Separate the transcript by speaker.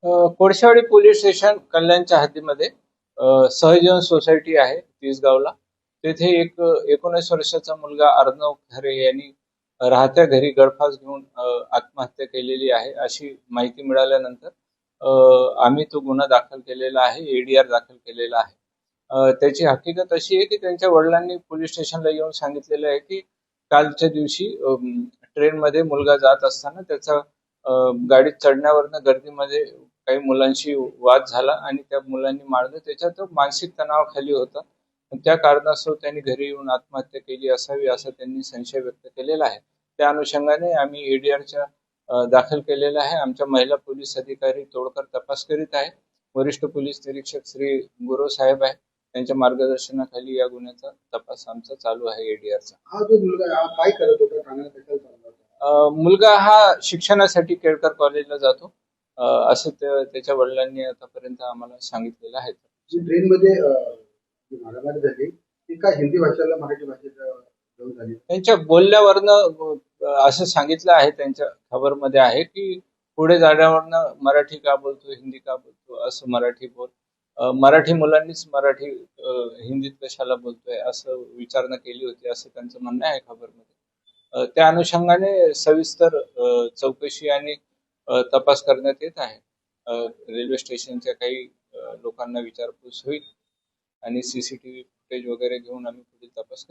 Speaker 1: Kolshewadi police station कल्याणच्या हद्दीमध्ये सहजीवन society आहे तिसगावला. तेथे एक 19 वर्षाचा मुलगा अर्णव खरे यांनी राहत्या घरी गळफास घेऊन आत्महत्या केलेली आहे अशी माहिती मिळाल्यानंतर आम्ही तो गुन्हा दाखल केलेला आहे, एडीआर दाखल केलेला आहे. त्याची हकीकत अशी आहे की त्यांच्या वडिलांनी पोलीस स्टेशनला येऊन सांगितलेलं आहे की कालच्या दिवशी ट्रेनमध्ये मुलगा जात असताना त्याचा गाडीत चढण्यावरनं गर्दीमध्ये काही मुलांशी वाद झाला आणि त्या मुलांनी मारलं. त्याच्यात तो मानसिक तणावाखाली होता. त्या कारणास्तव त्यांनी घरी येऊन आत्महत्या केली असावी असा त्यांनी संशय व्यक्त केलेला आहे. त्या अनुषंगाने आम्ही एडीआरच्या दाखल केलेला आहे. आमच्या महिला पोलीस अधिकारी तोडकर तपास करीत आहे. वरिष्ठ पोलीस निरीक्षक श्री गुरव साहेब आहे, त्यांच्या मार्गदर्शनाखाली या गुन्ह्याचा तपास आमचा चालू आहे एडीआरचा.
Speaker 2: हा जो मुलगा काय करत होता, ठाण्यात कशाला चालला होता?
Speaker 1: मुलगा हा शिक्षणासाठी केळकर कॉलेजला जातो असं त्याच्या वडिलांनी आतापर्यंत आम्हाला सांगितलेलं आहे.
Speaker 2: जी ट्रेनमध्ये मारामारी झाली ती काय हिंदी भाषेला मराठी भाषेत घेऊन झाली?
Speaker 1: त्यांच्या बोलण्यावरनं असं सांगितलं आहे, त्यांच्या खबरमध्ये आहे की पुढे जाण्यावरनं मराठी का बोलतो, हिंदी का बोलतो, असं मराठी बोल, मराठी मुलांनीच मराठी हिंदीत कशाला बोलतोय असं विचारणा केली होती असं त्यांचं म्हणणं आहे खबरमध्ये. त्या अनुषंगाने सविस्तर चौकशी आणि तपास करण्यात येत आहे. रेल्वे स्टेशनच्या काही लोकांना विचारपूस होईल आणि सीसीटीव्ही फुटेज वगैरे घेऊन आम्ही पुढील तपास करू.